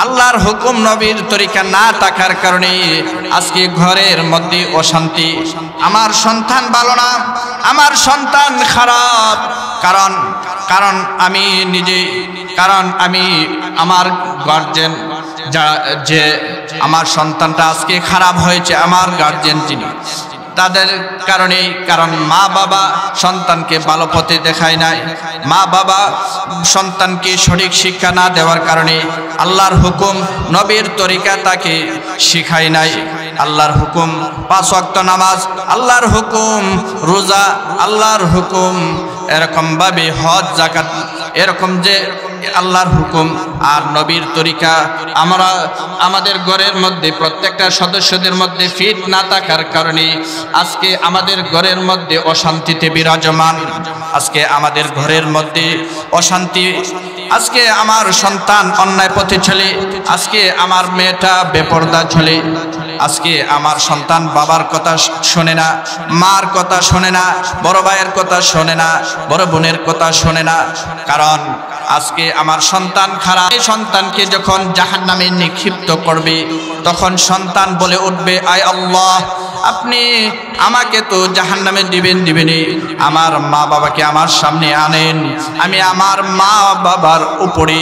আল্লাহর হুকুম নবীর তরিকা না থাকার কারণে আজকে ঘরের মধ্যে অশান্তি। আমার সন্তান ভালো না, আমার সন্তান খারাপ, কারণ আমি নিজে, কারণ আমি আমার গার্জেন যে আমার সন্তানটা আজকে খারাপ হয়েছে, আমার গার্জেন যিনি, তাদের কারণেই, কারণ মা বাবা সন্তানকে ভালো পথে দেখায় নাই, মা বাবা সন্তানকে সঠিক শিক্ষা না দেওয়ার কারণে আল্লাহর হুকুম নবীর তরিকা তাকে শিখায় নাই। আল্লাহর হুকুম 5 ওয়াক্ত নামাজ, আল্লাহর হুকুম রোজা, আল্লাহর হুকুম এরকম ভাবে হজ যাকাত, এরকম যে আল্লাহর হুকুম আর নবীর তরিকা আমরা আমাদের ঘরের মধ্যে প্রত্যেকটা সদস্যদের মধ্যে ফিট না থাকার কারণে আজকে আমাদের ঘরের মধ্যে অশান্তিতে বিরাজমান। আজকে আমাদের ঘরের মধ্যে অশান্তি, আজকে আমার সন্তান অন্যায় পথে চলে, আজকে আমার মেয়েটা বেপরদা চলে, আজকে আমার সন্তান বাবার কথা শোনে না, মার কথা শোনে না, বড় ভাইয়ের কথা শোনে না, বড় বোনের কথা শোনে না। কারণ আজকে আমার সন্তান খারাপ। এই সন্তানকে যখন জাহান্নামে নিক্ষিপ্ত করবে তখন সন্তান বলে উঠবে, আয় আল্লাহ, আপনি আমাকে তো জাহান্নামে দিবেনই, আমার মা বাবাকে আমার সামনে আনেন, আমি আমার মা বাবার উপরে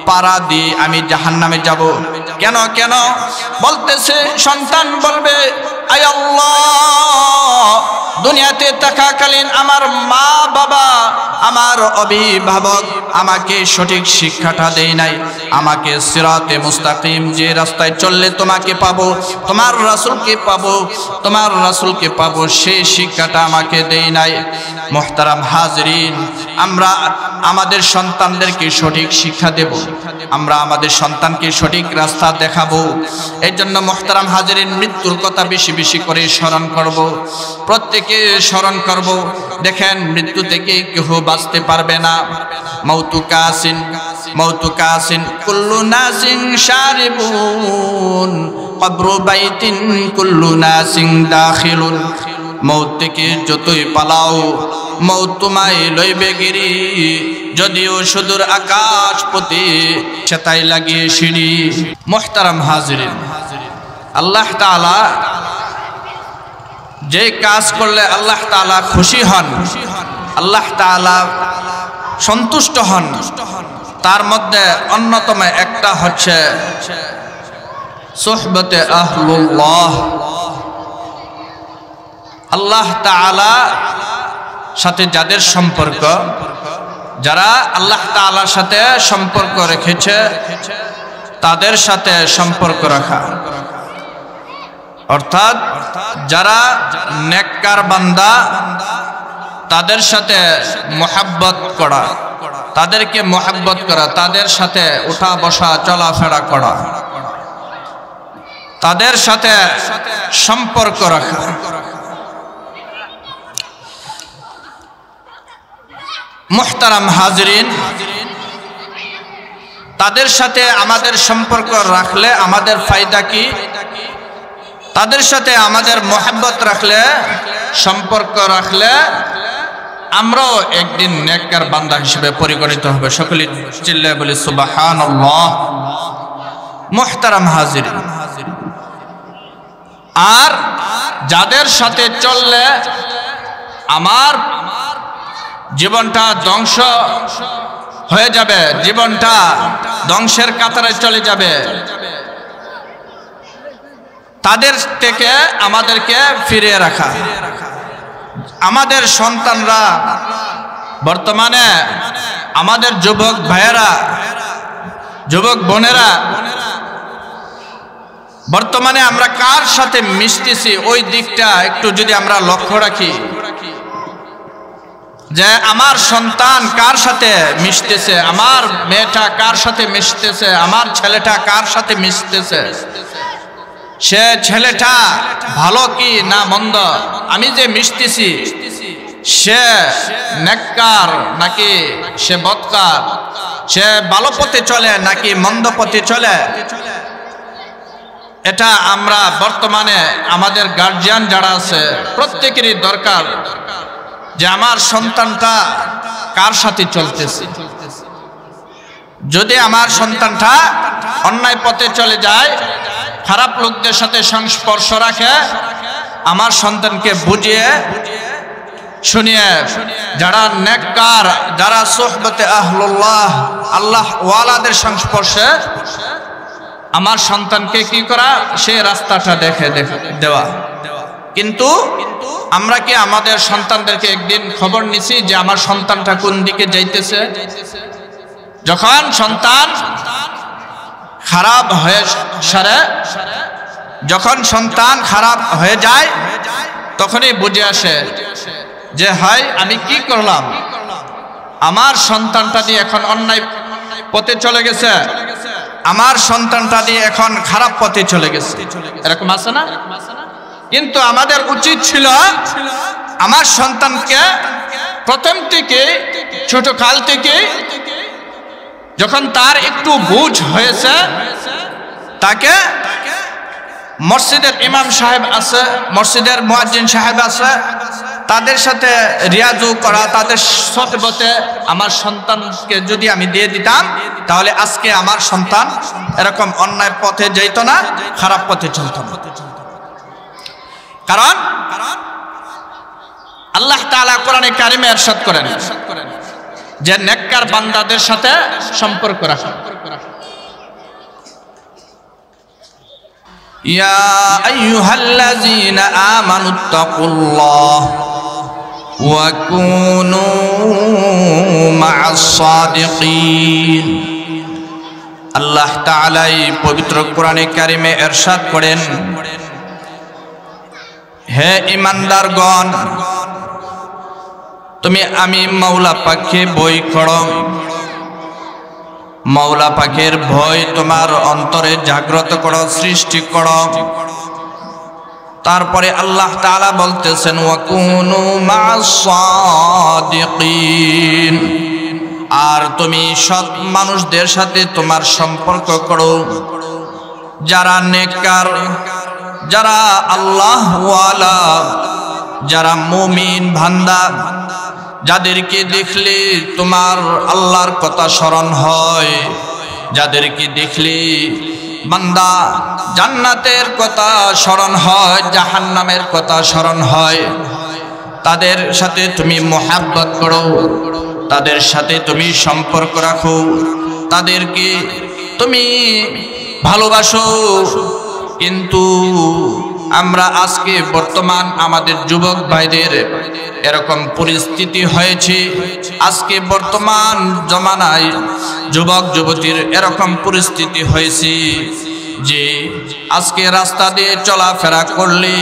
পাড়া দিয়ে আমি জাহান্নামে যাব। কেন কেন বলতেছে, সন্তান বলবে, আয় আল্লাহ, দুনিয়াতে থাকাকালীন আমার মা বাবা, আমার অভিভাবক আমাকে সঠিক শিক্ষাটা দেয় নাই, আমাকে সিরাতে মুস্তাকিম যে রাস্তায় চললে তোমাকে পাবো, তোমার রাসূলকে পাবো, তোমার রাসূলকে পাবো, সেই শিক্ষাটা আমাকে দেয় নাই। মুহতারাম হাজরিন, আমরা আমাদের সন্তানদেরকে সঠিক শিক্ষা দেব, আমরা আমাদের সন্তানকে সঠিক রাস্তা দেখাবো। এই জন্য মুহতারাম হাজরিন, মৃত্যুর কথা বেশি বেশি করে স্মরণ করব, প্রত্যেকে স্মরণ করব। দেখেন, মৃত্যু থেকে কেউ বাঁচতে পারবে না। মৌতু কাসিন কুল্লু নাসিন শারিবুন, কবরু বাইতিন কুল্লু নাসিন দাখিলুন। মৌত থেকে যতই পালাও মৌত তোমায় লইবে গিরি, যদিও সুদূর আকাশ পথে সেতাই লাগিয়ে সিঁড়ি। মুহতারাম হাজরিন, আল্লাহ তাআলা যে কাজ করলে আল্লাহ তাআলা খুশি হন, আল্লাহ তাআলা সন্তুষ্ট হন, তার মধ্যে অন্যতম একটা হচ্ছে সুহবতে আহলুল্লাহ। আল্লাহ তাআলা সাথে যাদের সম্পর্ক, যারা আল্লাহ তাআলার সাথে সম্পর্ক রেখেছে তাদের সাথে সম্পর্ক রাখা, অর্থাৎ যারা নেককার বান্দা তাদের সাথে মুহাব্বত করা, তাদেরকে মুহাব্বত করা, তাদের সাথে উঠা বসা চলাফেরা করা, তাদের সাথে সম্পর্ক রাখা। মুহতারাম হাজরিন, তাদের সাথে আমাদের সম্পর্ক রাখলে আমাদের ফায়দা কি? তাদের সাথে আমাদের মুহাব্বত রাখলে, সম্পর্ক রাখলে আমরাও একদিন নেককার বান্দা হিসেবে পরিগণিত হবে। সকলে চিল্লায়ে বলি সুবহানাল্লাহ। মুহতারাম হাজরিন, আর যাদের সাথে চললে আমার জীবনটা ধ্বংস হয়ে যাবে, জীবনটা ধ্বংসের কাতারে চলে যাবে, তাদের থেকে আমাদেরকে ফিরিয়ে রাখা। আমাদের সন্তানরা, বর্তমানে আমাদের যুবক ভাইয়েরা, যুবক বোনেরা, বর্তমানে আমরা কার সাথে মিশতেছি ওই দিকটা একটু যদি আমরা লক্ষ্য রাখি, যে আমার সন্তান কার সাথে মিশতেছে, আমার মেয়েটা কার সাথে মিশতেছে, আমার ছেলেটা কার সাথে মিশতেছে, সে ছেলেটা ভালো কি না মন্দ, আমি যে মিশতেছি সে নেককার নাকি সে বদকার, সে ভালো পথে চলে নাকি মন্দ পথে চলে, এটা আমরা বর্তমানে আমাদের গার্জিয়ান যারা আছে প্রত্যেকেরই দরকার যে আমার সন্তানটা কার সাথে চলতেছে। যদি আমার সন্তানটা অন্যায় পথে চলে যায়, খারাপ লোকদের সাথে সংস্পর্শ রাখে, আমার সন্তানকে বুঝিয়ে শুনিয়ে যারা নেককার, যারা সোহবতে আহলুল্লাহ, আল্লাহ ওয়ালাদের সংস্পর্শে আমার সন্তানকে কি করা, সে রাস্তাটা দেখে দেওয়া। কিন্তু আমরা কি আমাদের সন্তানদেরকে একদিন খবর নিছি যে আমার সন্তানটা কোন দিকে যাইতেছে? যখন সন্তান খারাপ হয়ে সারে, যখন সন্তান খারাপ হয়ে যায়, তখনই বুঝে আসে যে হয় আমি কি করলাম, আমার সন্তানটা দিয়ে এখন অন্যায় পথে চলে গেছে, আমার সন্তানটা দিয়ে এখন খারাপ পথে চলে গেছে। এরকম আছে না? কিন্তু আমাদের উচিত ছিল আমার সন্তানকে প্রথম থেকে, ছোট কাল থেকে, যখন তার একটু বুঝ হয়েছে, তাকে মসজিদের ইমাম সাহেব আছে, মসজিদের মুয়াজ্জিন সাহেব আছে, তাদের সাথে রিয়াজু করা, তাদের সহবতে আমার সন্তানকে যদি আমি দিয়ে দিতাম, তাহলে আজকে আমার সন্তান এরকম অন্যায় পথে যেত না, খারাপ পথে চলত না। কারণ আল্লাহ তাআলা কোরআনে কারিমে ইরশাদ করেন যে নেককার বান্দাদের সাথে সম্পর্ক রাখা। ইয়া আইয়ুহাল্লাযীনা আমানুত্তাকুল্লাহ ওয়া কুনু মা'আস সাদিকিন। আল্লাহ তাআলা এই পবিত্র কোরআনে কারিমে ইরশাদ করেন, হে ঈমানদারগণ, তুমি আমি মাওলা পাককে ভয় করো, মাওলা পাকের ভয় তোমার অন্তরে জাগ্রত করো, সৃষ্টি করো। তারপরে আল্লাহ তাআলা বলতেছেন ওয়া কুনু মা'আস সাদিকিন, আর তুমি সৎ মানুষদের সাথে তোমার সম্পর্ক করো, যারা নেককার, যারা আল্লাহ ওয়ালা, যারা মুমিন বান্দা, যাদেরকে দেখলে তোমার আল্লাহর কথা স্মরণ হয়, যাদেরকে দেখলে বান্দা জান্নাতের কথা স্মরণ হয়, জাহান্নামের কথা স্মরণ হয়, তাদের সাথে তুমি মোহাব্বত করো, তাদের সাথে তুমি সম্পর্ক রাখো, তাদেরকে তুমি ভালোবাসো। কিন্তু আমরা আজকে বর্তমান আমাদের যুবক ভাইদের এরকম পরিস্থিতি হয়েছে, আজকে বর্তমান জমানায় যুবক যুবতীর এরকম পরিস্থিতি হয়েছে যে আজকে রাস্তা দিয়ে চলাফেরা করলে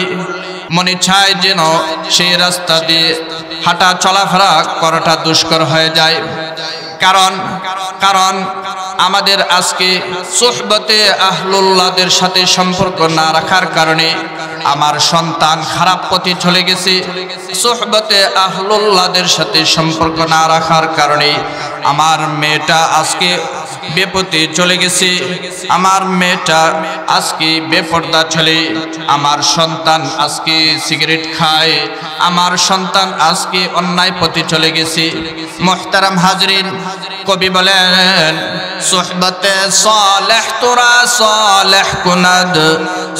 মনে চায় যেন সেই রাস্তা দিয়ে হাঁটা চলাফেরা করাটা দুষ্কর হয়ে যায়। কারণ আমাদের আজকে সোহবতে আহলুল্লাহদের সাথে সম্পর্ক না রাখার কারণে আমার সন্তান খারাপ পথে চলে গেছে। সোহবতে আহলুল্লাহদের সাথে সম্পর্ক না রাখার কারণে আমার মেয়েটা আজকে বেপথে চলে গেছে, আমার মেয়েটা আজকে বেপর্দা চলে, আমার সন্তান আজকে সিগারেট খায়, আমার সন্তান আজকে অন্যায় পথে চলে গেছে। মুহতারাম হাজরিন, কবি বলেন সোহবতে সালেহ তোরা সালেহ কুনাদ,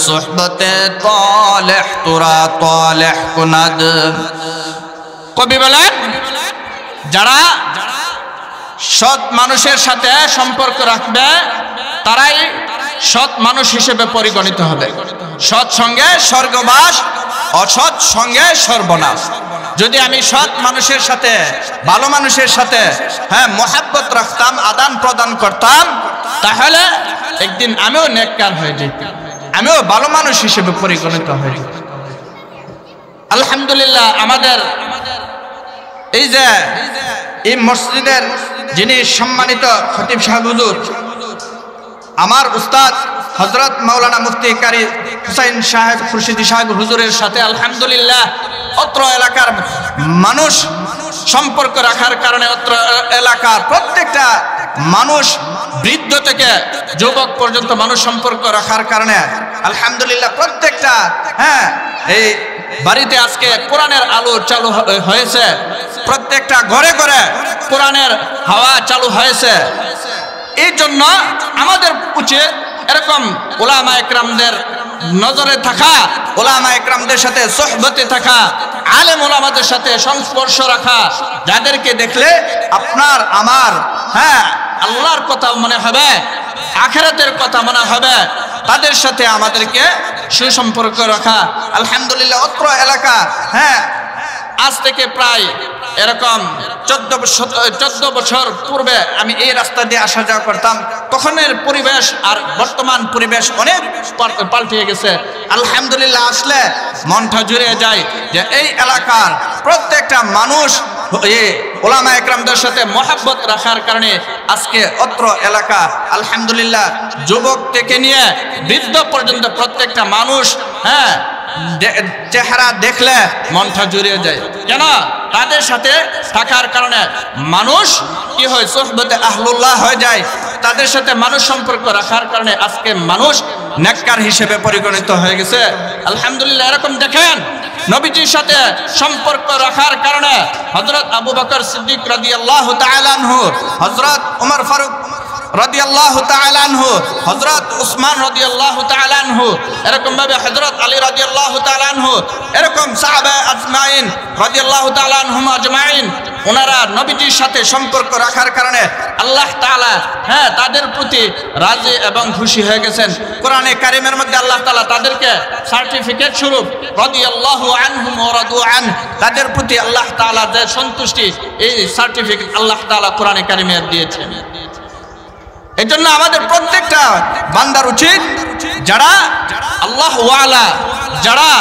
সোহবতে তালেহ তোরা তালেহ কুনাদ। কবি বলেন যারা সৎ মানুষের সাথে সম্পর্ক রাখবে তারাই সৎ মানুষ হিসেবে পরিগণিত হবে। সৎ সঙ্গে স্বর্গবাস, অসৎ সঙ্গে সর্বনাশ। যদি আমি সৎ মানুষের সাথে, ভালো মানুষের সাথে মোহাব্বত রাখতাম, আদান প্রদান করতাম, তাহলে একদিন আমিও নেককার হয়ে যেতাম, আমিও ভালো মানুষ হিসেবে পরিগণিত হয়ে যেতাম। আলহামদুলিল্লাহ, আমাদের এই যে এই মসজিদের যিনি সম্মানিত খতিব সাহেব হুজুর, আমার উস্তাদ হযরত মাওলানা মুফতি কারি হুসাইন সাহেব খুরশিদি সাহেব হুজুরের সাথে আলহামদুলিল্লাহ অত্র এলাকার মানুষ সম্পর্ক রাখার কারণে অত্র এলাকার প্রত্যেকটা মানুষ, বৃদ্ধ থেকে যুবক পর্যন্ত মানুষ সম্পর্ক রাখার কারণে আলহামদুলিল্লাহ প্রত্যেকটা এই বাড়িতে আজকে কোরআনের আলো চালু হয়েছে, প্রত্যেকটা ঘরে ঘরে কোরআনের হাওয়া চালু হয়েছে। এই জন্য আমাদের উচিত এরকম উলামা একরামদের নজরে থাকা, উলামা একরামদের সাথে সোহবতে থাকা, আলেম উলামাদের সাথে সংস্পর্শ রাখা, যাদেরকে দেখলে আপনার আমার আল্লাহর কথা মনে হবে, আখিরাতের কথা মনে হবে, তাদের সাথে আমাদেরকে সুসম্পর্ক রাখা। আলহামদুলিল্লাহ অত্র এলাকা আজ থেকে প্রায় এরকম 14 বছর পূর্বে আমি এই রাস্তা দিয়ে আসা যাওয়া করতাম। তখনের পরিবেশ আর বর্তমান পরিবেশ অনেক পাল্টে গেছে। আলহামদুলিল্লাহ আসলে মনটা জুড়ে যায় যে এই এলাকার প্রত্যেকটা মানুষ উলামা একরামদের সাথে মহব্বত রাখার কারণে আজকে অত্র এলাকা আলহামদুলিল্লাহ যুবক থেকে নিয়ে বৃদ্ধ পর্যন্ত প্রত্যেকটা মানুষ চেহারা দেখলে মনটা জুড়িয়ে যায়। কেন? তাদের সাথে থাকার কারণে মানুষ কি হয়, সোহবতে আহলুল্লাহ হয়ে যায়। তাদের সাথে মানুষ সম্পর্ক রাখার কারণে আজকে মানুষ নেককার হিসেবে পরিগণিত হয়ে গেছে। আলহামদুলিল্লাহ এরকম দেখেন নবীজির সাথে সম্পর্ক রাখার কারণে হযরত আবু বকর সিদ্দিক রাদিয়াল্লাহু তাআলা আনহু, হযরত ওমর ফারুক রাদিয়াল্লাহু তাআলা আনহু, হযরত উসমান রাদিয়াল্লাহু তাআলা আনহু, এরকম ভাবে হযরত আলী রাদিয়াল্লাহু তাআলা আনহু, এরকম সাহাবা আজমাইন রাদিয়াল্লাহু তাআলা আনহুম আজমাইন, ওনারা নবীজির সাথে সম্পর্ক রাখার কারণে আল্লাহ তাআলা তাদের প্রতি রাজি এবং খুশি হয়ে গেছেন। কোরআনে কারীমের মধ্যে আল্লাহ তাআলা তাদেরকে সার্টিফিকেট স্বরূপ রাদিয়াল্লাহু আনহুম ওয়া রাদু আন, তাদের প্রতি আল্লাহ তাআলা যে সন্তুষ্টি, এই সার্টিফিকেট আল্লাহ তাআলা কোরআনে কারীমে দিয়েছেন। এই জন্য আমাদের প্রত্যেকটা বান্দার উচিত যারা আল্লাহ ওয়ালা, যারা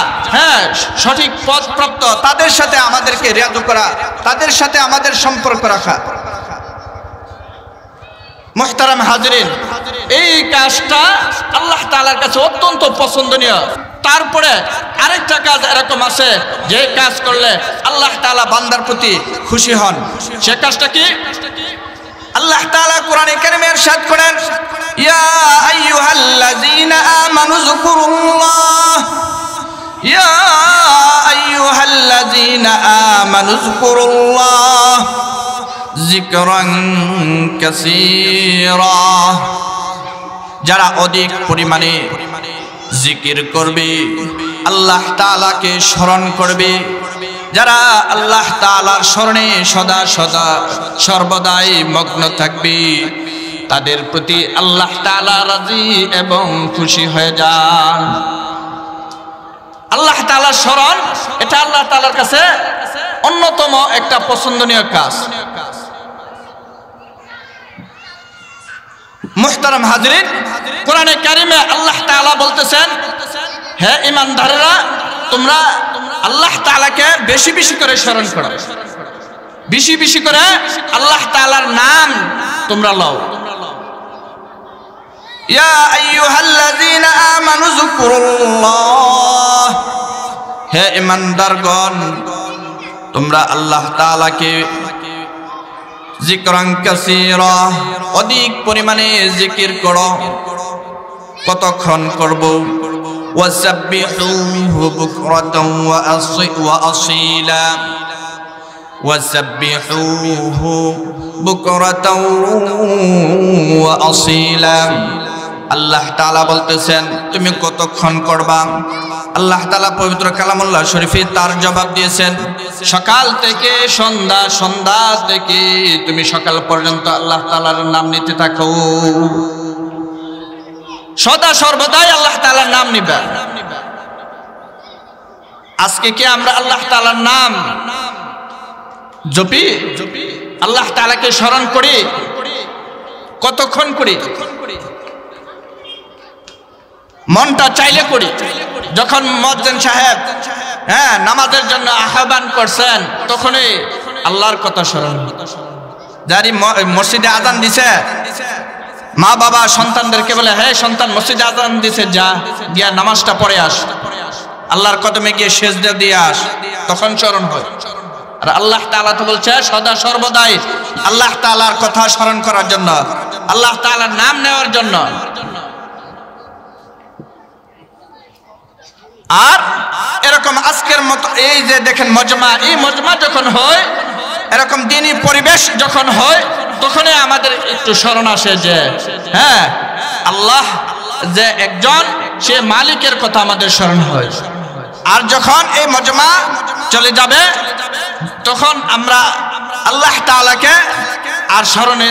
সঠিক পথ প্রাপ্ত, তাদের সাথে আমাদেরকে রিয়াজত করা, তাদের সাথে আমাদের সম্পর্ক রাখা। মুহতারাম হাজিরিন, এই কাজটা আল্লাহ তাআলার কাছে অত্যন্ত পছন্দনীয়। তারপরে আরেকটা কাজ এরকম আছে যে কাজ করলে আল্লাহ তাআলা বান্দার প্রতি খুশি হন। সে কাজটা কি? আল্লাহ তাআলা কোরআনে কারীমে ইরশাদ করেন, ইয়া আইয়ুহাল্লাযীনা আমানু যকুরুল্লাহ, ইয়া আইয়ুহাল্লাযীনা আমানু যকুরুল্লাহ যিকরান কাসীরা। যারা অধিক পরিমাণে জিকির করবে, আল্লাহ তাআলাকে স্মরণ করবে, যারা আল্লাহ তাআলার স্মরণে সদা সদা সর্বদাই মগ্ন থাকবে, তাদের প্রতি আল্লাহ তাআলা রাজি এবং খুশি হয়ে যান। আল্লাহ তাআলার স্মরণ, এটা আল্লাহ তাআলার কাছে অন্যতম একটা পছন্দনীয় কাজ। মুহতারাম হাজিরিন, কোরআনে কারীমে আল্লাহ তাআলা বলতেছেন, হে ঈমানদাররা, তোমরা আল্লাহ তাআলাকে বেশি বেশি করে স্মরণ করো, বেশি বেশি করে আল্লাহ তাআলার নাম তোমরা লও। ইয়া আইয়ুহাল্লাযীনা আমানু যকুরুল্লাহ, হে ঈমানদারগণ, তোমরা আল্লাহ তাআলাকে যিকরান কাসীরা, অধিক পরিমাণে জিকির করো। কতক্ষণ করব? ওয়াসাব্বিহুহু বুকরাতাও ওয়া আসীলা, ওয়াসাব্বিহুহু বুকরাতাও ওয়া আসীলা। আল্লাহ তাআলা বলতেছেন তুমি কতক্ষণ করবা? আল্লাহ তাআলা পবিত্র কালামুল্লাহ শরীফে তার জবাব দিয়েছেন, সকাল থেকে সন্ধ্যা, সন্ধ্যা থেকে তুমি সকাল পর্যন্ত আল্লাহ তাআলার নাম নিতে থাকো। সদা সর্বদাই আল্লাহ তাআলার নাম নিবা। আজকে কি আমরা আল্লাহ তাআলার নাম জপি? আল্লাহ তাআলাকে স্মরণ করি? কতক্ষণ করি? মনটা চাইলে করি। যখন মুয়াজ্জিন সাহেব নামাজের জন্য আহ্বান করছেন, তখনই আল্লাহর কথা স্মরণ। যারি মসজিদে আযান দিছে, মা বাবা সন্তানদেরকে বলে, হে সন্তান, মসজিদে আযান দিছে, যা গিয়া নামাজটা পড়ে আস, আল্লাহর কদমে গিয়ে সিজদা দিয়ে আস, তখন স্মরণ হয়। আর আল্লাহ তাআলা তো বলছে সদা সর্বদাই আল্লাহ তাআলার কথা স্মরণ করার জন্য, আল্লাহ তাআলার নাম নেওয়ার জন্য। আর এরকম আজকের মতো এই যে দেখেন মজমা, এই মজমা যখন হয়, এরকম দিনী পরিবেশ যখন হয়, তখনই আমাদের একটু স্মরণ আসে যে হ্যাঁ আল্লাহ যে একজন, সে মালিকের কথা আমাদের স্মরণ হয়। আর যখন এই মজমা চলে যাবে তখন আমরা আল্লাহ তাআলাকে আর স্মরণে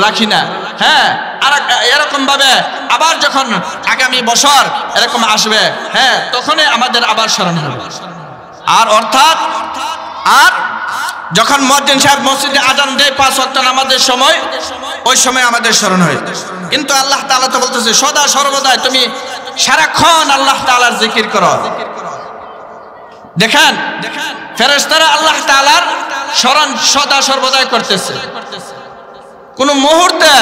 রাখি না। হ্যাঁ, আর এরকম ভাবে আবার যখন আগামী বছর এরকম আসবে, হ্যাঁ, তখনই আমাদের আবার স্মরণ হবে। আর অর্থাৎ আর যখন মুয়াজ্জিন সাহেব মসজিদে আযান দেয় 5 ওয়াক্ত নামাজের সময়, ওই সময় আমাদের স্মরণ হয়। কিন্তু আল্লাহ তাআলা তো বলতেছে সদা সর্বদাই তুমি সারাক্ষণ আল্লাহ তাআলার জিকির করো। দেখেন ফেরেশতারা আল্লাহ তাআলার স্মরণ সদা সর্বদাই করতেছে, কোন মুহূর্তে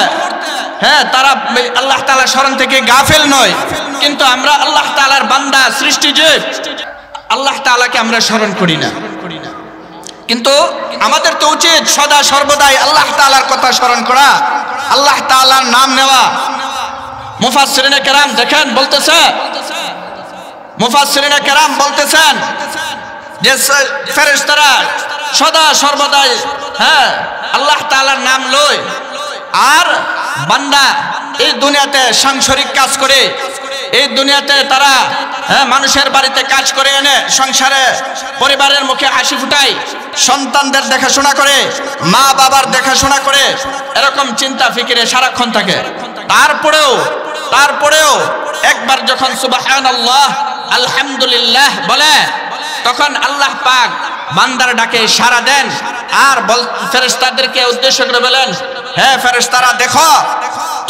হ্যাঁ তারা আল্লাহ তাআলার স্মরণ থেকে গাফেল নয়। কিন্তু আমরা আল্লাহ তাআলার বান্দা, সৃষ্টিজীব, আল্লাহ তাআলাকে আমরা স্মরণ করি না। কিন্তু আমাদের তো উচিত সদা সর্বদাই আল্লাহ তাআলার কথা স্মরণ করা, আল্লাহ তাআলার নাম নেওয়া। মুফাসসিরিনে কেরাম দেখেন বলতেছে, মুফাসসিরিনে কেরাম বলতেছেন যে ফেরেশতারা সদা সর্বদাই হ্যাঁ আল্লাহ তাআলার নাম লয়। আর বান্দা এই দুনিয়াতে সাংসারিক কাজ করে, এই দুনিয়াতে তারা মানুষের বাড়িতে কাজ করে এনে সংসারে পরিবারের মুখে হাসি ফুটায়, সন্তানদের দেখাশোনা করে, মা বাবার দেখাশোনা করে, এরকম চিন্তা ফিকিরে সারাক্ষণ থাকে। তারপরেও একবার যখন সুবহানাল্লাহ আলহামদুলিল্লাহ বলে, তখন আল্লাহ পাক বান্দার ডাকে সাড়া দেন। আর ফেরেশতাদেরকে উদ্দেশ্য করে বলেন, হে ফেরেশতারা, দেখো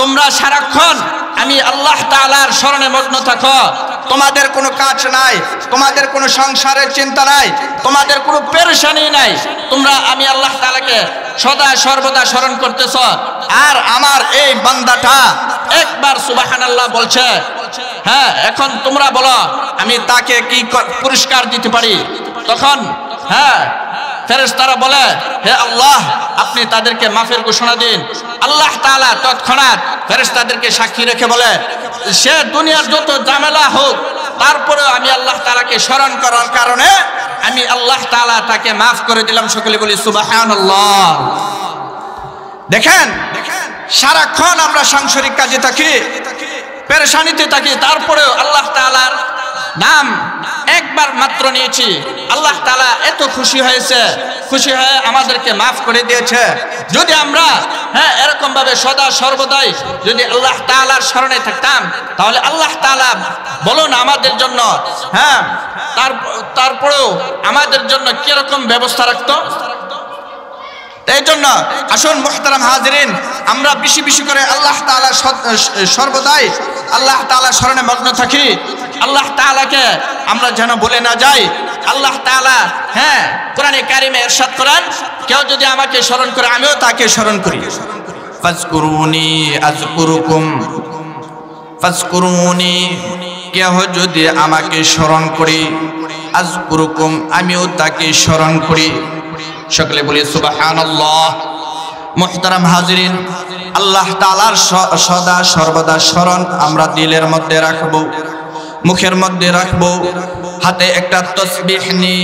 তোমরা সারাক্ষণ আমি আল্লাহ তাআলার স্মরণে মগ্ন থাকো, তোমাদের কোনো কাজ নাই, তোমাদের কোনো সংসারের চিন্তা নাই, তোমাদের কোনো পেরেশানি নাই, তোমরা আমি আল্লাহ তাআলাকে সদা সর্বদা স্মরণ করতেছ। আর আমার এই বান্দাটা একবার সুবহানাল্লাহ বলছে, হ্যাঁ এখন তোমরা বলো আমি তাকে কি পুরস্কার দিতে পারি। তখন হ্যাঁ ফেরেশতারা বলে, হে আল্লাহ আপনি তাদেরকে মাফের ঘোষণা দিন। আল্লাহ তাআলা তৎক্ষণাৎ ফেরেশতাদেরকে সাক্ষী রেখে বলে, সে দুনিয়ার যত ঝামেলা হোক তারপরেও আমি আল্লাহ তাআলাকে স্মরণ করার কারণে আমি আল্লাহ তাআলা তাকে মাফ করে দিলাম। সকলে বলি সুবহানাল্লাহ। দেখেন সারাক্ষণ আমরা সাংসারিক কাজে থাকি, পেরেশানিতে থাকি, তারপরেও আল্লাহ তাআলার নাম একবার মাত্র নিয়েছি, আল্লাহ তাআলা এত খুশি হয়েছে, খুশি হয়ে আমাদেরকে মাফ করে দিয়েছে। যদি আমরা হ্যাঁ এরকম ভাবে সদা সর্বদাই যদি আল্লাহ তাআলার স্মরণে থাকতাম, তাহলে আল্লাহ তাআলা বলুন আমাদের জন্য হ্যাঁ তারপরেও আমাদের জন্য কিরকম ব্যবস্থা রাখতো। এই জন্য আসুন মুহতারাম হাজিরিন, আমরা বেশি বেশি করে আল্লাহ তাআলা সর্বদাই আল্লাহ তাআলার স্মরণে মগ্ন থাকি, আল্লাহ তাআলাকে আমরা যেন ভুলে না যাই। আল্লাহ তাআলা হ্যাঁ কোরআনে কারিমে ইরশাদ করেন, কেউ যদি আমাকে স্মরণ করে আমিও তাকে স্মরণ করি। ফাজকুরুনি আযকুরুকুম, ফাজকুরুনি, কেউ যদি আমাকে স্মরণ করে, আযকুরুকুম, আমিও তাকে স্মরণ করি। সকলে বলি সুবহানাল্লাহ। মুহতারাম হাজিরিন, আল্লাহ তাআলার সদা সর্বদা স্মরণ আমরা দিলের মধ্যে রাখবো, মুখের মধ্যে রাখবো, হাতে একটা তাসবিহ নিই।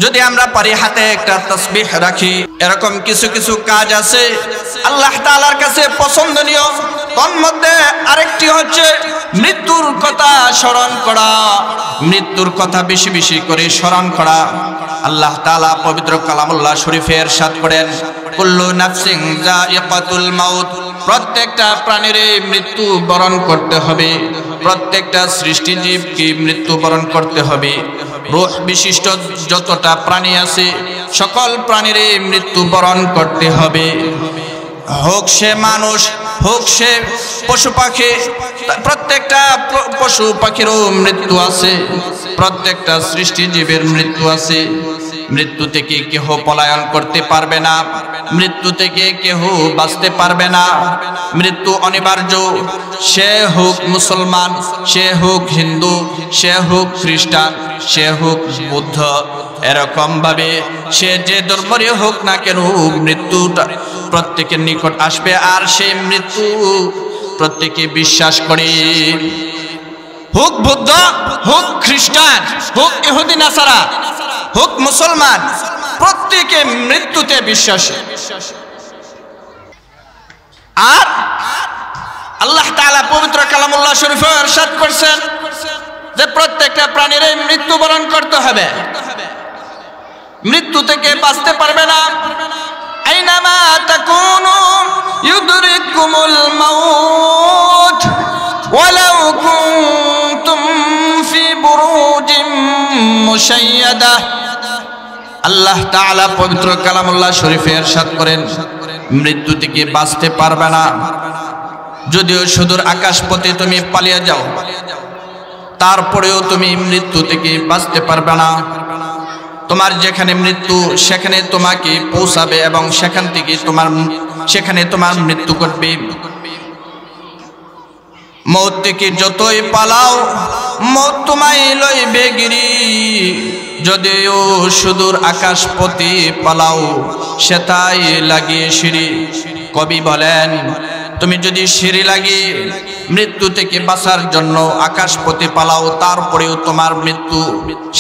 যদি আমরা পারি হাতে একটা তাসবিহ রাখি। এরকম কিছু কিছু কাজ আছে আল্লাহ তাআলার কাছে পছন্দনীয়। তার মধ্যে আরেকটি হচ্ছে মৃত্যুর কথা স্মরণ করা, মৃত্যুর কথা বেশি বেশি করে স্মরণ করা। আল্লাহ তাআলা পবিত্র কালামুল্লাহ শরীফে ইরশাদ করেন, কুল্লু নাফসিন যায়িকাতুল মাউত, প্রত্যেকটা প্রাণীর মৃত্যু বরণ করতে হবে, প্রত্যেকটা সৃষ্টিজীবকে মৃত্যু বরণ করতে হবে। রূহ বিশিষ্ট যতটা প্রাণী আছে সকল প্রাণীর মৃত্যু বরণ করতে হবে, হোক সে মানুষ, হোক সে পশু পাখি। প্রত্যেকটা পশু পাখিরও মৃত্যু আছে, প্রত্যেকটা সৃষ্টিজীবের মৃত্যু আছে। মৃত্যু থেকে কেহ পলায়ন করতে পারবে না, মৃত্যু থেকে কেহ বাঁচতে পারবে না। মৃত্যু অনিবার্য, সে হোক মুসলমান, সে হোক হিন্দু, সে হোক খ্রিস্টান, সে হোক বৌদ্ধ, এরকম ভাবে সে যে ধর্মেরই হোক না কেন মৃত্যুটা প্রত্যেকের নিকট আসবে। আর সেই মৃত্যু প্রত্যেকে বিশ্বাস করে, হোক বৌদ্ধ, হোক খ্রিস্টান, হোক ইহুদি নাসারা, হোক মুসলমান, প্রত্যেকে মৃত্যুতে বিশ্বাসী। আর আল্লাহ তাআলা পবিত্র কালামুল্লাহ শরীফে ইরশাদ করেছেন যে প্রত্যেকটা প্রাণীর মৃত্যুবরণ করতে হবে, মৃত্যু থেকে বাঁচতে পারবে না। আইনামা তাকুনু ইউদরিকুমুল মাউত ওয়ালাউ কুনতুম ফি বুরুজিম মুশাইয়াদা। আল্লাহ তাআলা পবিত্র কালামুল্লাহ শরীফে ইরশাদ করেন মৃত্যু থেকে বাঁচতে পারবে না। যদিও সুদূর আকাশপথে তুমি পালিয়ে যাও, তারপরেও তুমি মৃত্যু থেকে বাঁচতে পারবে না। তোমার যেখানে মৃত্যু সেখানে তোমাকে পৌঁছাবে এবং সেখানে তোমার মৃত্যু ঘটবে। মৌত থেকে যতই পালাও মৌত তোমায় লইবে গিরি, যদিও সুদূর আকাশপথে পালাও সেটাই লাগিয়ে সিঁড়ি। কবি বলেন তুমি যদি সিঁড়ি লাগিয়ে মৃত্যু থেকে বাঁচার জন্য আকাশপথে পালাও, তারপরেও তোমার মৃত্যু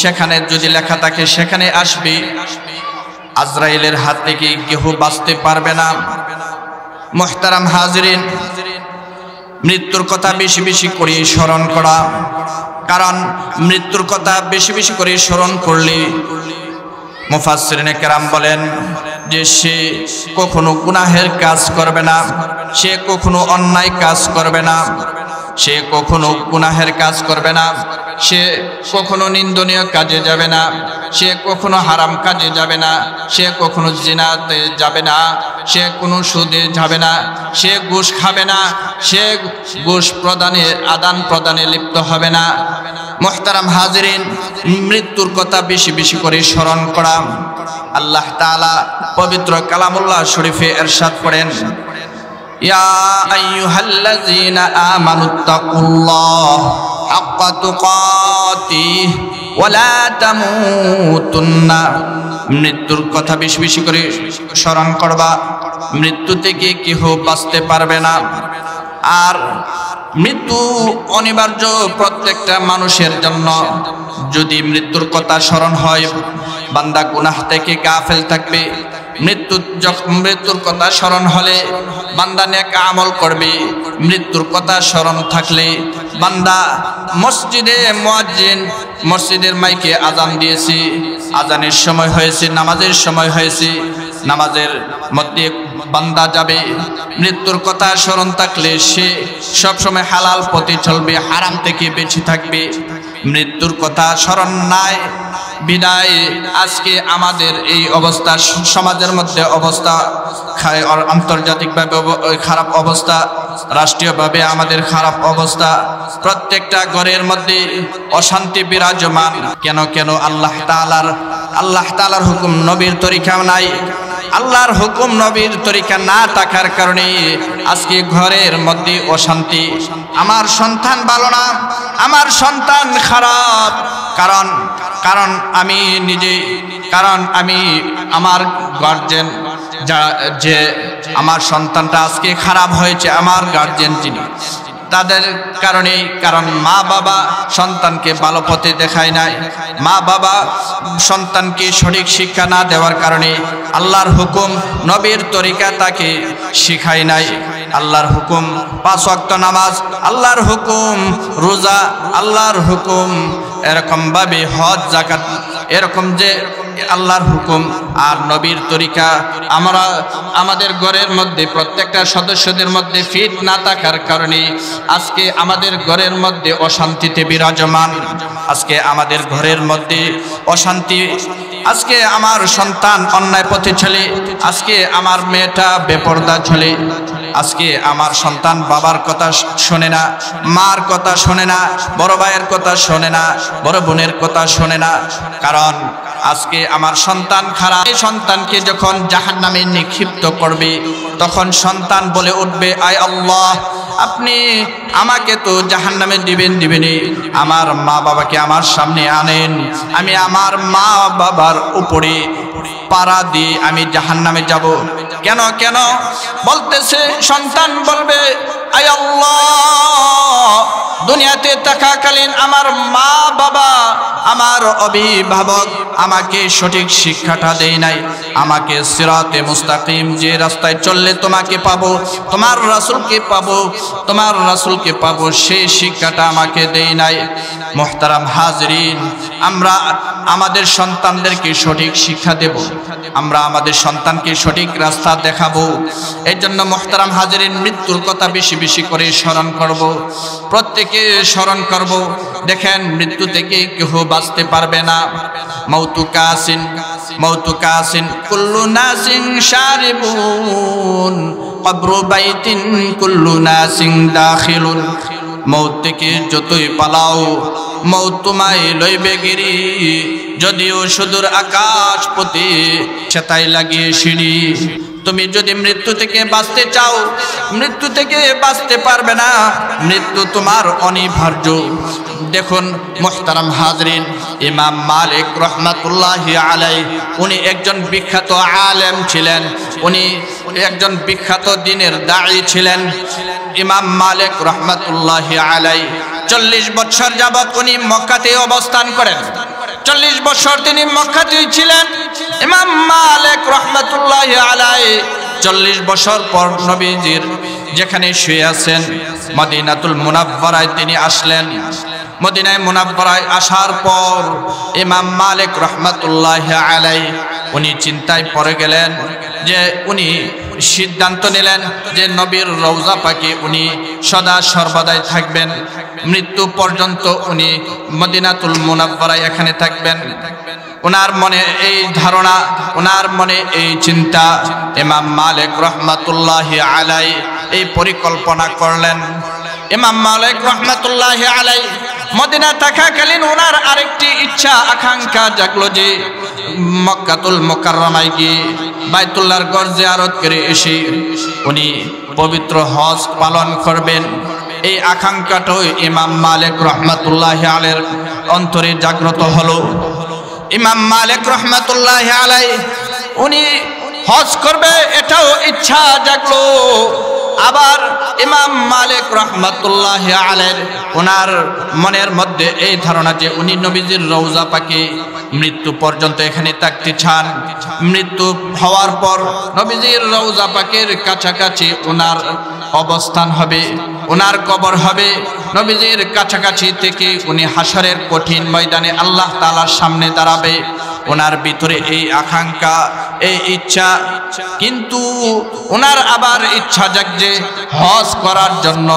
সেখানে যদি লেখা থাকে সেখানে আসবে। আজরাইলের হাত থেকে কেউ বাঁচতে পারবে না। মুহতারাম হাজিরিন, মৃত্যুর কথা বেশি বেশি করে স্মরণ করা, কারণ মৃত্যুর কথা বেশি বেশি করে স্মরণ করলে মুফাসসিরিনে কেরাম বলেন যে সে কখনো গুনাহের কাজ করবে না, সে কখনো অন্যায় কাজ করবে না, সে কখনো গুনাহের কাজ করবে না, সে কখনো নিন্দনীয় কাজে যাবে না, সে কখনো হারাম কাজে যাবে না, সে কখনো জিনাতে যাবে না, সে কোনো সুদে যাবে না, সে ঘুষ খাবে না, সে ঘুষ আদান প্রদানে লিপ্ত হবে না। মুহতারাম হাজিরিন, মৃত্যুর কথা বেশি বেশি করে স্মরণ করা। আল্লাহ তাআলা পবিত্র কালামুল্লাহ শরীফে ইরশাদ করেন ইয়া আইয়ুহাল্লাযীনা আমানুত্তাকুল্লাহ হাক্কা তুকাতিহ ওয়া লা তামুতুন্না। মৃত্যুর কথা বেশি বেশি করে স্মরণ করবা। মৃত্যু থেকে কেউ বাঁচতে পারবে না। আর মৃত্যু অনিবার্য প্রত্যেকটা মানুষের জন্য। যদি মৃত্যুর কথা স্মরণ হয় বান্দা গুনাহ থেকে গাফেল থাকবে। মৃত্যুর কথা স্মরণ হলে বান্দা নেক আমল করবে। মৃত্যুর কথা স্মরণ থাকলে বান্দা মসজিদে মুয়াজ্জিন মসজিদের মাইকে আজান দিয়েছে, আজানের সময় হয়েছে, নামাজের সময় হয়েছে, নামাজের মধ্যে বান্দা যাবে। মৃত্যুর কথা স্মরণ থাকলে সে সবসময় হালাল পথে চলবে, হারাম থেকে বেঁচে থাকবে। মৃত্যুর কথা স্মরণ নাই বিদায় আজকে আমাদের এই অবস্থা, সমাজের মধ্যে অবস্থা, আন্তর্জাতিকভাবে খারাপ অবস্থা, রাষ্ট্রীয়ভাবে আমাদের খারাপ অবস্থা। প্রত্যেকটা ঘরের মধ্যে অশান্তি বিরাজমান। কেন আল্লাহ তাআলার হুকুম নবীর তরিকা নাই। আল্লাহর হুকুম নবীর তরিকা না থাকার কারণে আজকে ঘরের মধ্যে অশান্তি। আমার সন্তান ভালো না, আমার সন্তান খারাপ, কারণ আমি নিজে, আমি আমার গার্জেন যে আমার সন্তানটা আজকে খারাপ হয়েছে, আমার গার্জেন যিনি, তাদের কারণেই। কারণ মা বাবা সন্তানকে ভালো পথে দেখায় নাই, মা বাবা সন্তানকে সঠিক শিক্ষা না দেওয়ার কারণে আল্লাহর হুকুম নবীর তরিকা তাকে শিখায় নাই। আল্লাহর হুকুম 5 ওয়াক্ত নামাজ, আল্লাহর হুকুম রোজা, আল্লাহর হুকুম এরকম ভাবে হজ যাকাত, এরকম যে আল্লাহর হুকুম আর নবীর তরিকা আমরা আমাদের ঘরের মধ্যে প্রত্যেকটা সদস্যদের মধ্যে ফিট না থাকার কারণে আজকে আমাদের ঘরের মধ্যে অশান্তিতে বিরাজমান। আজকে আমাদের ঘরের মধ্যে অশান্তি। আজকে আমার সন্তান অন্যায় পথে চলে, আজকে আমার মেয়েটা বেপরদা চলে, আজকে আমার সন্তান বাবার কথা শোনে না, মার কথা শোনে না, বড় ভাইয়ের কথা শোনে না, বড় বোনের কথা শোনে না। কারণ আজকে আমার সন্তান খারাপ। এই সন্তানকে যখন জাহান্নামে নিক্ষিপ্ত করবে তখন সন্তান বলে উঠবে, আয় আল্লাহ, আপনি আমাকে তো জাহান্নামে দিবেনই, আমার মা বাবাকে আমার সামনে আনেন, আমি আমার মা বাবার উপরে পাড়া দিয়ে আমি জাহান্নামে যাব। কেন বলতেছে? সন্তান বলবে, আয় আল্লাহ, দুনিয়াতে থাকাকালীন আমার মা বাবা, আমার অভিভাবক আমাকে সঠিক শিক্ষাটা দেই নাই, আমাকে সিরাতে মুস্তাকিম যে রাস্তায় চললে তোমাকে পাবো, তোমার রাসূলকে পাবো, তোমার রাসূলকে পাবো, সেই শিক্ষাটা আমাকে দেই নাই। মুহতারাম হাজরিন, আমরা আমাদের সন্তানদেরকে সঠিক শিক্ষা দেব, আমরা আমাদের সন্তানকে সঠিক রাস্তা দেখাবো। এই জন্য মুহতারাম হাজরিন, মৃত্যুর কথা বেশি বেশি করে স্মরণ করব, প্রত্যেকে স্মরণ করব। দেখেন, মৃত্যু থেকে কেউ বাঁচতে পারবে না। মৌতু কাসিন, মৌতু কাসিন কুল্লু নাসিন শারিবুন, কবরু বাইতিন কুল্লু নাসিন দাখিলুন। মৌত থেকে যতই পালাও, মৌত তোমায় লইবে গিরি, যদিও সুদূর আকাশ পথে সেতাই লাগিয়ে সিঁড়ি। তুমি যদি মৃত্যু থেকে বাঁচতে চাও, মৃত্যু থেকে বাঁচতে পারবে না, মৃত্যু তোমার অনিবার্য। দেখুন মুহতারাম হাজরিন, ইমাম মালিক রহমাতুল্লাহি আলাইহি, উনি একজন বিখ্যাত আলেম ছিলেন, উনি একজন বিখ্যাত দ্বীনের দাঈ ছিলেন। ইমাম মালিক রহমাতুল্লাহি আলাইহি 40 বছর যাবত উনি মক্কাতে অবস্থান করেন। 40 বছর তিনি মক্কাতেই ছিলেন। ইমাম মালিক রহমাতুল্লাহি আলাইহি 40 বছর পর নবীজির যেখানে শুয়ে আছেন মদিনাতুল মুনাওয়ারায় তিনি আসলেন। মদিনায় মুনাওয়ারায় আসার পর ইমাম মালিক রহমাতুল্লাহি আলাইহি উনি চিন্তায় পড়ে গেলেন, যে উনি সিদ্ধান্ত নিলেন যে নবীর রওজা পাকে উনি সদা সর্বদাই থাকবেন, মৃত্যু পর্যন্ত উনি মদিনাতুল মুনাওয়ারায় এখানে থাকবেন। ওনার মনে এই ধারণা, ওনার মনে এই চিন্তা, ইমাম মালিক রহমাতুল্লাহি আলাইহি এই পরিকল্পনা করলেন। ইমাম মালিক রহমাতুল্লাহি আলাইহি মদিনা থাকাকালীন ওনার আরেকটি ইচ্ছা আকাঙ্ক্ষা জাগলো যে মক্কাতুল মুকাররমায় গিয়ে বাইতুল্লাহর ঘর জিয়ারত করে এসে উনি পবিত্র হজ পালন করবেন। এই আকাঙ্ক্ষাটাও ইমাম মালিক রহমাতুল্লাহি আলাইহির অন্তরে জাগ্রত হলো। ইমাম মালিক রহমাতুল্লাহি আলাইহি উনি হজ করবে এটাও ইচ্ছা জাগলো। আবার ইমাম মালিক রহমাতুল্লাহি আলাইহি ওনার মনের মধ্যে এই ধারণা যে উনি নবীজির রওজা পাকে মৃত্যু পর্যন্ত এখানে থাকতে চান, মৃত্যু হওয়ার পর নবীজির রওজা পাকের কাছাকাছি ওনার অবস্থান হবে, ওনার কবর হবে, নবীজির কাছাকাছি থেকে উনি হাসরের কঠিন ময়দানে আল্লাহ তাআলার সামনে দাঁড়াবে। ওনার ভিতরে এই আকাঙ্ক্ষা, এই ইচ্ছা, কিন্তু ওনার আবার ইচ্ছা জাগছে হজ করার জন্য।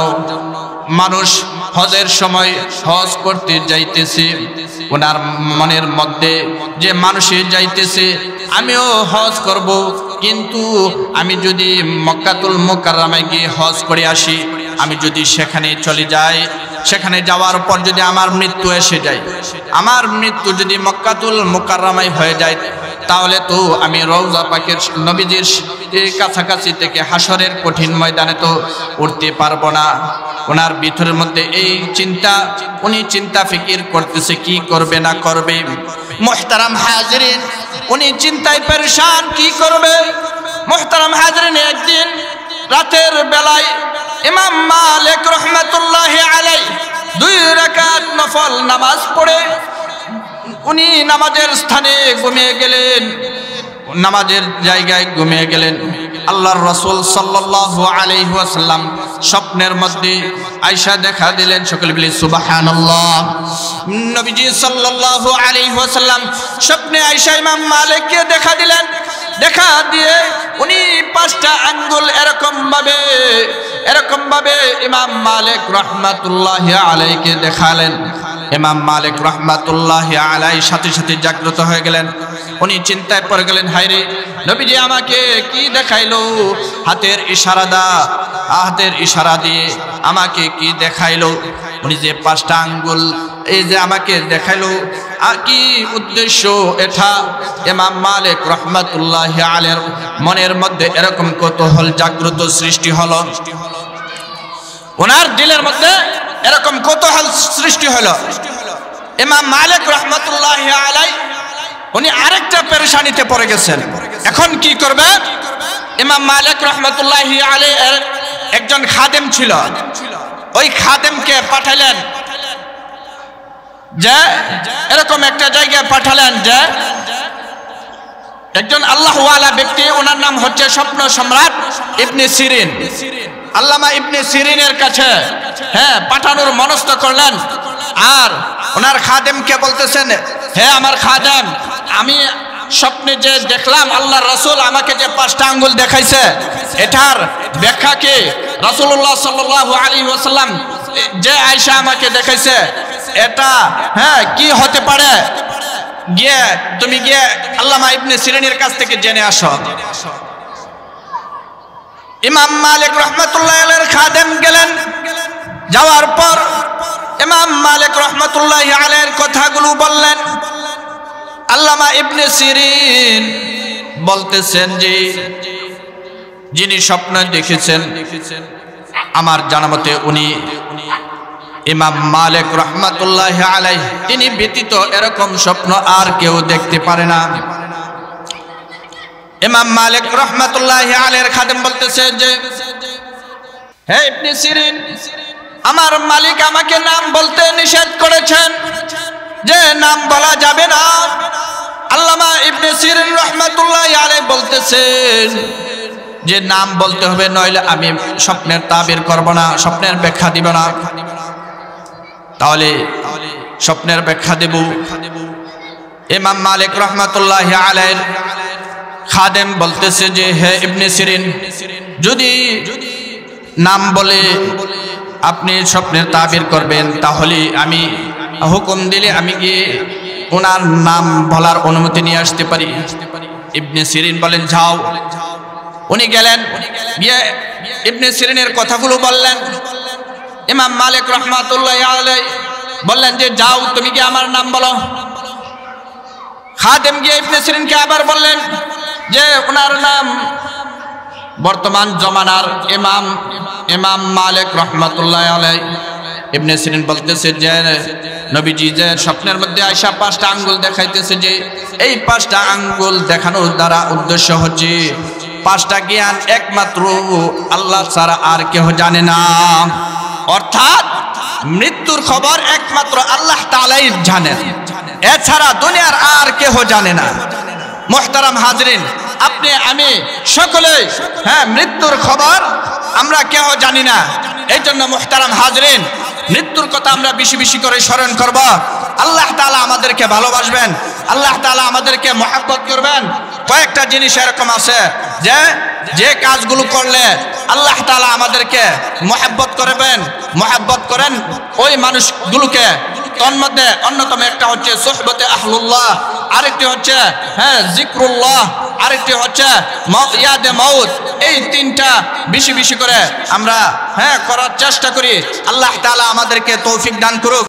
মানুষ হজের সময় হজ করতে যাইতেছে, ওনার মনের মধ্যে যে মানুষে যাইতেছে আমিও হজ করব, কিন্তু আমি যদি মক্কাতুল মুকাররমায় গিয়ে হজ করে আসি, আমি যদি সেখানে চলে যাই, সেখানে যাওয়ার পর যদি আমার মৃত্যু এসে যায়, আমার মৃত্যু যদি মক্কাতুল মুকাররমায় হয়ে যায়, তাহলে তো আমি রওজা পাকের নবীজির কাছাকাছি থেকে হাসরের কঠিন ময়দানে তো উঠতে পারবো না। ওনার ভিতরের মধ্যে এই চিন্তা, উনি চিন্তা ফিকির করতেছে কি করবে না করবে। মুহতারাম হাজরিন, উনি চিন্তায় পেরেশান কি করবে। মুহতারাম হাজরিন, একদিন রাতের বেলায় ইমাম মালিক রহমাতুল্লাহি আলাইহি 2 রাকাত নফল নামাজ পড়ে উনি নামাজের স্থানে ঘুমিয়ে গেলেন, নামাজের জায়গায় ঘুমিয়ে গেলেন। আল্লাহর রাসূল সাল্লাল্লাহু আলাইহি ওয়াসাল্লাম স্বপ্নের মধ্যে আয়েশা দেখা দিলেন। সকলে বলি সুবহানাল্লাহ। নবীজি সাল্লাল্লাহু আলাইহি ওয়াসাল্লাম স্বপ্নে আয়েশা ইমাম মালিককে দেখা দিলেন। দেখা দিয়ে উনি 5টা আঙ্গুল এরকম ভাবে ইমাম মালিক রহমাতুল্লাহি আলাইহিকে দেখালেন। ইমাম মালিক রহমাতুল্লাহি আলাইহি সাথে সাথে জাগ্রত হয়ে গেলেন। উনি চিন্তায় পড়ে গেলেন, হায়রে নবীজি আমাকে কি দেখাইলো, হাতের ইশারা দিয়ে আমাকে কি দেখাইলো। উনি যে 5টা আঙ্গুল এই যে আমাকে দেখাইলো, কি উদ্দেশ্য এটা। ইমাম মালিক রহমাতুল্লাহি আলাইহির মনের মধ্যে এরকম কৌতূহল জাগ্রত সৃষ্টি হলো, ওনার দিলের মধ্যে এরকম কৌতূহল সৃষ্টি হলো। ইমাম মালিক রহমাতুল্লাহি আলাইহি উনি আরেকটা পেরেশানিতে পড়ে গেছেন। এখন কি করবে? ইমাম মালিক রহমাতুল্লাহি আলাইহি একজন খাদেম ছিল, ওই খাদেমকে পাঠালেন যে এরকম একটা জায়গায় পাঠালেন যে একজন আল্লাহওয়ালা ব্যক্তি, ওনার নাম হচ্ছে স্বপ্ন সম্রাট ইবনে সিরিন। আল্লামা ইবনে সিরিনের কাছে পাঠানোর মনস্থ করলেন। আর ওনার খাদেমকে বলতেছেন, হে আমার খাদেম, আমি স্বপ্নে যে দেখলাম আল্লাহর রাসূল আমাকে যে 5টা আঙ্গুল দেখাইছে, এটার ব্যাখ্যা কি? রাসূলুল্লাহ সাল্লাল্লাহু আলাইহি ওয়াসাল্লাম যে আয়েশা আমাকে দেখাইছে, এটা কি হতে পারে? তুমি গিয়ে আল্লামা ইবনে সিরিনের কাছ থেকে জেনে আসো। ইমাম মালিক রাহমাতুল্লাহি আলাইহির খাদেম গেলেন। যাওয়ার পর ইমাম মালিক রাহমাতুল্লাহি আলাইহির কথাগুলো বললেন। আল্লামা ইবনে সিরিন বলতেছেন যে যিনি স্বপ্ন দেখেছেন আমার জানা মতে উনি ইমাম মালিক রাহমাতুল্লাহি আলাইহি, তিনি ব্যতীত এরকম স্বপ্ন আর কেউ দেখতে পারে না। ইমাম মালিক রাহমাতুল্লাহি আলাইহির খাদেম বলতেছে যে হে ইবনে সিরিন, আমার মালিক আমাকে নাম বলতে নিষেধ করেছেন, যে নাম বলা যাবে না। আল্লামা ইবনে সিরিন রাহমাতুল্লাহি আলাইহি বলতেছেন যে নাম বলতে হবে, নইলে আমি স্বপ্নের তাবির করব না, স্বপ্নের ব্যাখ্যা দিব না। তাহলে স্বপ্নের ব্যাখ্যা দেব। ইমাম মালিক রাহমাতুল্লাহি আলাইহির খাদেম বলতেছে যে হে ইবনে সিরিন, যদি নাম বলে আপনি স্বপ্নের তাবির করবেন, তাহলে আমি হুকুম দিলে আমি গিয়ে ওনার নাম বলার অনুমতি নিয়ে আসতে পারি। ইবনে সিরিন বলেন যাও। উনি গেলেন, গিয়ে ইবনে সিরিনের কথাগুলো বললেন। ইমাম মালিক রাহমাতুল্লাহি আলাইহি বললেন যে যাও, তুমি কি আমার নাম বলো। খাদেম গিয়ে ইবনে সিরিনকে আবার বললেন যে ওনার নাম বর্তমান জমানার ইমাম মালিক রাহমাতুল্লাহি আলাইহি। ইবনে সিরিন বলতেছে যে নবীজি যে স্বপ্নের মধ্যে আয়েশা 5টা আঙ্গুল দেখাইতেছে, যে এই 5টা আঙ্গুল দেখানোর দ্বারা উদ্দেশ্য হচ্ছে 5টা জ্ঞান একমাত্র আল্লাহ ছাড়া আর কেউ জানে না। অর্থাৎ মৃত্যুর খবর একমাত্র আল্লাহ তাআলাই জানেন, এছাড়া দুনিয়ার আর কেউ জানে না। মুহতারাম হাজরিন, আপনি আমি সকলে মৃত্যুর খবর আমরা কেউ জানি না। এই জন্য মুহতারাম হাজরিন, মৃত্যুর কথা আমরা বেশি বেশি করে স্মরণ করব। আল্লাহ তাআলা আমাদেরকে ভালোবাসবেন, আল্লাহ তাআলা আমাদেরকে মহব্বত করবেন। কয়েকটা জিনিস এরকম আছে যে কাজগুলো করলে আল্লাহ তাআলা আমাদেরকে মহব্বত করবেন, মহব্বত করেন ওই মানুষগুলোকে। তন্মধ্যে অন্যতম একটা হচ্ছে সুহবতে আহলুল্লাহ, আরেকটি হচ্ছে জিক্রুল্লাহ, আরেকটি হচ্ছে ইয়াদে মাউত। এই 3টা বেশি বেশি করে আমরা করার চেষ্টা করি। আল্লাহ তাআলা আমাদেরকে তৌফিক দান করুক।